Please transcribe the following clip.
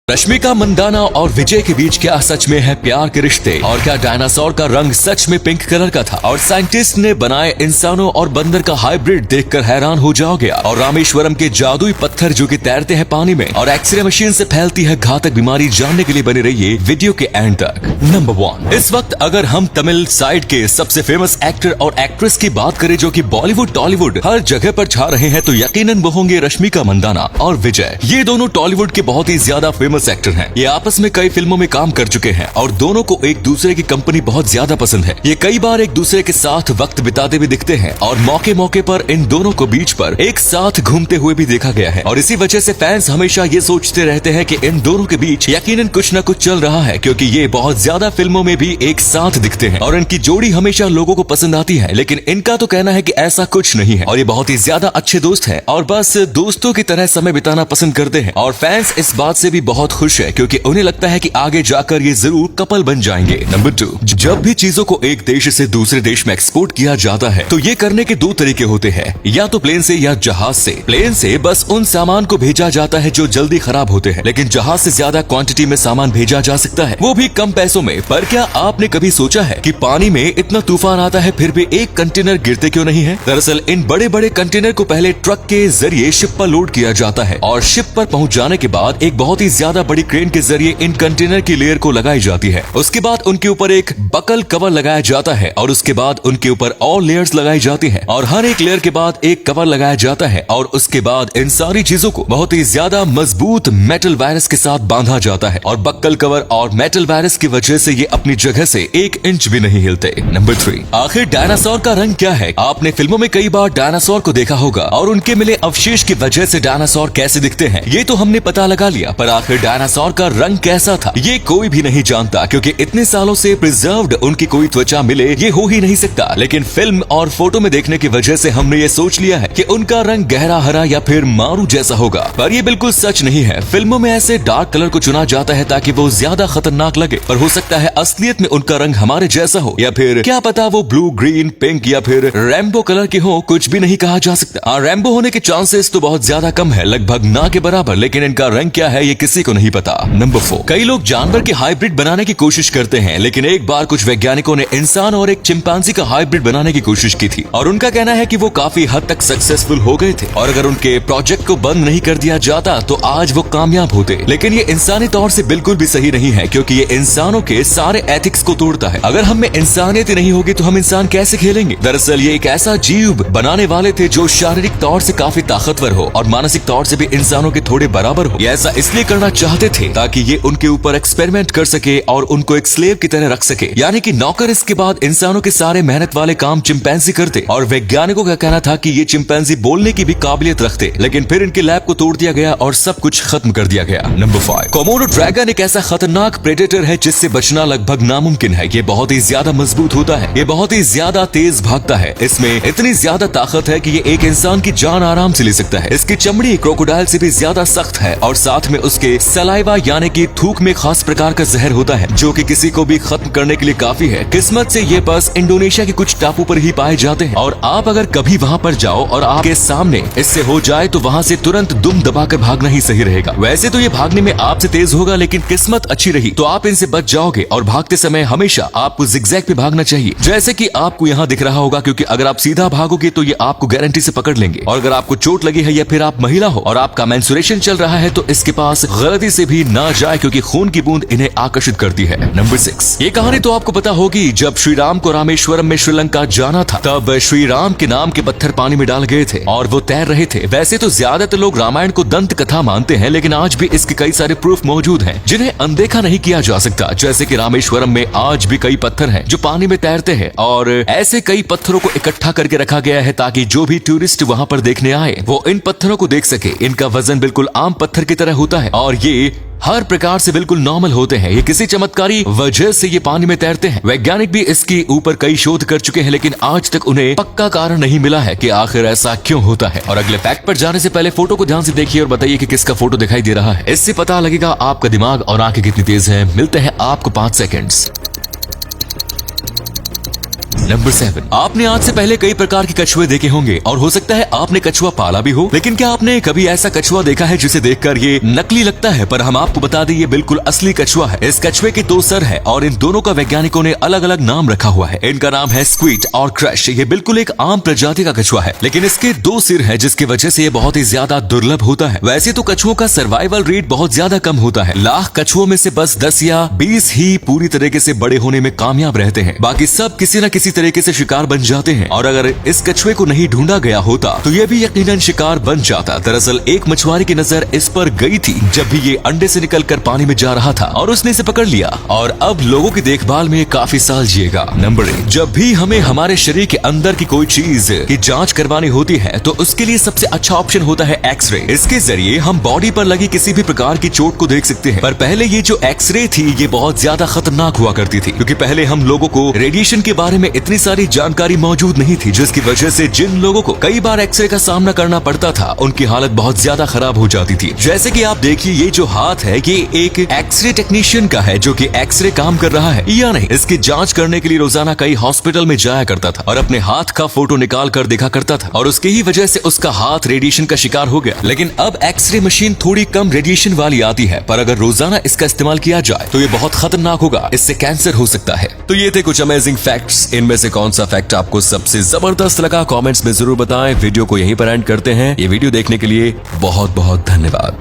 रश्मिका मंदाना और विजय के बीच क्या सच में है प्यार के रिश्ते, और क्या डायनासोर का रंग सच में पिंक कलर का था, और साइंटिस्ट ने बनाए इंसानों और बंदर का हाइब्रिड देखकर हैरान हो जाओगे। और रामेश्वरम के जादुई पत्थर जो कि तैरते हैं पानी में, और एक्सरे मशीन से फैलती है घातक बीमारी, जानने के लिए बने रहिए वीडियो के एंड तक। नंबर 1, इस वक्त अगर हम तमिल साइड के सबसे फेमस एक्टर और एक्ट्रेस की बात करें जो कि बॉलीवुड टॉलीवुड हर जगह पर छा रहे हैं, तो यकीनन वो होंगे रश्मिका मंदाना और विजय। ये दोनों टॉलीवुड के बहुत ही ज्यादा फेमस एक्टर हैं। ये आपस में कई फिल्मों में काम कर चुके हैं और दोनों को एक दूसरे की कंपनी बहुत ज्यादा पसंद है। ये कई बार एक दूसरे के साथ वक्त बिताते भी दिखते हैं और मौके मौके पर इन दोनों को बीच पर एक साथ घूमते हुए भी देखा गया है। और इसी वजह से फैंस हमेशा ये सोचते रहते हैं कि इन दोनों के बीच यकीनन कुछ न कुछ चल रहा है, क्योंकि ये बहुत ज्यादा फिल्मों में भी एक साथ दिखते हैं और इनकी जोड़ी हमेशा लोगों को पसंद आती है। लेकिन इनका तो कहना है कि ऐसा कुछ नहीं है और ये बहुत ही ज्यादा अच्छे दोस्त हैं और बस दोस्तों की तरह समय बिताना पसंद करते हैं। और फैंस इस बात से भी बहुत खुश है क्योंकि उन्हें लगता है कि आगे जाकर ये जरूर कपल बन जाएंगे। नंबर 2, जब भी चीजों को एक देश से दूसरे देश में एक्सपोर्ट किया जाता है तो ये करने के दो तरीके होते हैं, या तो प्लेन से या जहाज से। प्लेन से बस उन सामान को भेजा जाता है जो जल्दी खराब होते हैं, लेकिन जहाज से ज्यादा क्वांटिटी में सामान भेजा जा सकता है, वो भी कम पैसों में। पर क्या आपने कभी सोचा है कि पानी में इतना तूफान आता है फिर भी एक कंटेनर गिरते क्यों नहीं है? दरअसल इन बड़े बड़े कंटेनर को पहले ट्रक के जरिए शिप पर लोड किया जाता है और शिप पर पहुंच जाने के बाद एक बहुत ही ज्यादा बड़ी क्रेन के जरिए इन कंटेनर की लेयर को लगाई जाती है। उसके बाद उनके ऊपर एक बकल कवर लगाया जाता है और उसके बाद उनके ऊपर और लेयर्स लगाई जाती है और हर एक लेयर के बाद एक कवर लगाया जाता है और उसके बाद इन सारी चीजों को बहुत ही ज्यादा मजबूत मेटल वायरस के साथ बांधा जाता है और बक्कल कवर और मेटल वायरस की वजह से ये अपनी जगह से 1 इंच भी नहीं हिलते। नंबर 3, आखिर डायनासोर का रंग क्या है? आपने फिल्मों में कई बार डायनासोर को देखा होगा और उनके मिले अवशेष की वजह से डायनासोर कैसे दिखते हैं ये तो हमने पता लगा लिया, पर आखिर डायनासोर का रंग कैसा था ये कोई भी नहीं जानता, क्योंकि इतने सालों से प्रिजर्व्ड उनकी कोई त्वचा मिले ये हो ही नहीं सकता। लेकिन फिल्म और फोटो में देखने की वजह से हमने ये सोच लिया है कि उनका रंग गहरा हरा या फिर मारू जैसा होगा, पर ये बिल्कुल सच नहीं है। फिल्मों में ऐसे डार्क कलर को चुना जाता है ताकि वो ज्यादा खतरनाक लगे, पर हो सकता है असलियत में उनका रंग हमारे जैसा हो, या फिर क्या पता वो ब्लू, ग्रीन, पिंक या फिर रेम्बो कलर के हो, कुछ भी नहीं कहा जा सकता। रेम्बो होने के चांसेस तो बहुत ज्यादा कम है, लगभग ना के बराबर, लेकिन इनका रंग क्या है ये किसी को नहीं पता। नंबर 4, कई लोग जानवर के हाइब्रिड बनाने की कोशिश करते हैं, लेकिन एक बार कुछ वैज्ञानिकों ने इंसान और एक चिंपांजी का हाइब्रिड बनाने की कोशिश की थी और उनका कहना है कि वो काफी हद तक सक्सेसफुल हो गए थे और अगर उनके प्रोजेक्ट को बंद नहीं कर दिया जाता तो आज वो कामयाब होते। लेकिन ये इंसानी तौर से बिल्कुल भी सही नहीं है, क्योंकि ये इंसानों के सारे एथिक्स को तोड़ता है। अगर हम में इंसानियत ही नहीं होगी तो हम इंसान कैसे खेलेंगे? दरअसल ये एक ऐसा जीव बनाने वाले थे जो शारीरिक तौर से काफी ताकतवर हो और मानसिक तौर से भी इंसानों के थोड़े बराबर हो। ये ऐसा इसलिए करना चाहते थे ताकि ये उनके ऊपर एक्सपेरिमेंट कर सके और उनको एक स्लेव की तरह रख सके, यानी कि नौकर। इसके बाद इंसानों के सारे मेहनत वाले काम चिंपैंजी करते और वैज्ञानिकों का कहना था कि ये चिंपैंजी बोलने की भी काबिलियत रखते, लेकिन फिर इनके लैब को तोड़ दिया गया और सब कुछ खत्म कर दिया गया। नंबर 5, कोमोडो ड्रैगन एक ऐसा खतरनाक प्रेडेटर है जिससे बचना लगभग नामुमकिन है। ये बहुत ही ज्यादा मजबूत होता है, ये बहुत ही ज्यादा तेज भागता है, इसमें इतनी ज्यादा ताकत है कि ये एक इंसान की जान आराम से ले सकता है। इसकी चमड़ी क्रोकोडाइल से भी ज्यादा सख्त है और साथ में उसके सलाइवा यानी कि थूक में खास प्रकार का जहर होता है जो कि किसी को भी खत्म करने के लिए काफी है। किस्मत से ये बस इंडोनेशिया के कुछ टापू पर ही पाए जाते हैं और आप अगर कभी वहाँ पर जाओ और आपके सामने इससे हो जाए तो वहाँ से तुरंत दुम दबाकर भागना ही सही रहेगा। वैसे तो ये भागने में आपसे तेज होगा, लेकिन किस्मत अच्छी रही तो आप इनसे बच जाओगे और भागते समय हमेशा आपको जिगजैग पे भागना चाहिए, जैसे कि आपको यहाँ दिख रहा होगा, क्योंकि अगर आप सीधा भागोगे तो ये आपको गारंटी से पकड़ लेंगे। और अगर आपको चोट लगी है या फिर आप महिला हो और आपका मेंस्ट्रुएशन चल रहा है तो इसके पास गलती से भी ना जाए, क्योंकि खून की बूंद इन्हें आकर्षित करती है। नंबर 6, ये कहानी तो आपको पता होगी। जब श्री राम को रामेश्वरम में श्रीलंका जाना था तब श्री राम के नाम के पत्थर पानी में डाल गए थे और वो तैर रहे थे। वैसे तो ज्यादातर लोग रामायण को दंत कथा मानते हैं, लेकिन आज भी इसके कई सारे प्रूफ मौजूद हैं जिन्हें अनदेखा नहीं किया जा सकता। जैसे कि रामेश्वरम में आज भी कई पत्थर हैं जो पानी में तैरते हैं और ऐसे कई पत्थरों को इकट्ठा करके रखा गया है ताकि जो भी टूरिस्ट वहाँ पर देखने आए वो इन पत्थरों को देख सके। इनका वजन बिल्कुल आम पत्थर की तरह होता है और ये हर प्रकार से बिल्कुल नॉर्मल होते हैं। ये किसी चमत्कारी वजह से ये पानी में तैरते हैं। वैज्ञानिक भी इसके ऊपर कई शोध कर चुके हैं, लेकिन आज तक उन्हें पक्का कारण नहीं मिला है कि आखिर ऐसा क्यों होता है। और अगले फैक्ट पर जाने से पहले फोटो को ध्यान से देखिए और बताइए कि किसका फोटो दिखाई दे रहा है। इससे पता लगेगा आपका दिमाग और आंखें कितनी तेज है। मिलते हैं आपको 5 सेकंड्स। नंबर 7, आपने आज से पहले कई प्रकार के कछुए देखे होंगे और हो सकता है आपने कछुआ पाला भी हो, लेकिन क्या आपने कभी ऐसा कछुआ देखा है जिसे देखकर ये नकली लगता है? पर हम आपको बता दें ये बिल्कुल असली कछुआ है। इस कछुए के 2 सर है और इन दोनों का वैज्ञानिकों ने अलग अलग नाम रखा हुआ है। इनका नाम है स्क्वीड और क्रश। ये बिल्कुल एक आम प्रजाति का कछुआ है, लेकिन इसके 2 सिर है जिसकी वजह से ये बहुत ही ज्यादा दुर्लभ होता है। वैसे तो कछुओं का सर्वाइवल रेट बहुत ज्यादा कम होता है। लाख कछुओं में से बस 10 या 20 ही पूरी तरीके से बड़े होने में कामयाब रहते हैं, बाकी सब किसी न किसी तरीके से शिकार बन जाते हैं। और अगर इस कछुए को नहीं ढूंढा गया होता तो ये भी यकीनन शिकार बन जाता। दरअसल एक मछुआरे की नजर इस पर गई थी जब भी ये अंडे से निकलकर पानी में जा रहा था और उसने इसे पकड़ लिया और अब लोगों की देखभाल में काफी साल जिएगा। नंबर 8, जब भी हमें हमारे शरीर के अंदर की कोई चीज की जांच करवानी होती है तो उसके लिए सबसे अच्छा ऑप्शन होता है एक्सरे। इसके जरिए हम बॉडी पर लगी किसी भी प्रकार की चोट को देख सकते हैं। पर पहले ये जो एक्सरे थी ये बहुत ज्यादा खतरनाक हुआ करती थी, क्योंकि पहले हम लोगों को रेडिएशन के बारे में इतनी सारी जानकारी मौजूद नहीं थी, जिसकी वजह से जिन लोगों को कई बार एक्सरे का सामना करना पड़ता था उनकी हालत बहुत ज्यादा खराब हो जाती थी। जैसे कि आप देखिए ये जो हाथ है ये एक एक्सरे टेक्नीशियन का है जो कि एक्सरे काम कर रहा है या नहीं, इसकी जांच करने के लिए रोजाना कई हॉस्पिटल में जाया करता था और अपने हाथ का फोटो निकाल कर देखा करता था और उसकी ही वजह से उसका हाथ रेडिएशन का शिकार हो गया। लेकिन अब एक्सरे मशीन थोड़ी कम रेडिएशन वाली आती है, पर अगर रोजाना इसका इस्तेमाल किया जाए तो ये बहुत खतरनाक होगा, इससे कैंसर हो सकता है। तो ये थे कुछ अमेजिंग फैक्ट्स। इनमें से कौन सा फैक्ट आपको सबसे जबरदस्त लगा कमेंट्स में जरूर बताएं। वीडियो को यहीं पर एंड करते हैं। ये वीडियो देखने के लिए बहुत बहुत धन्यवाद।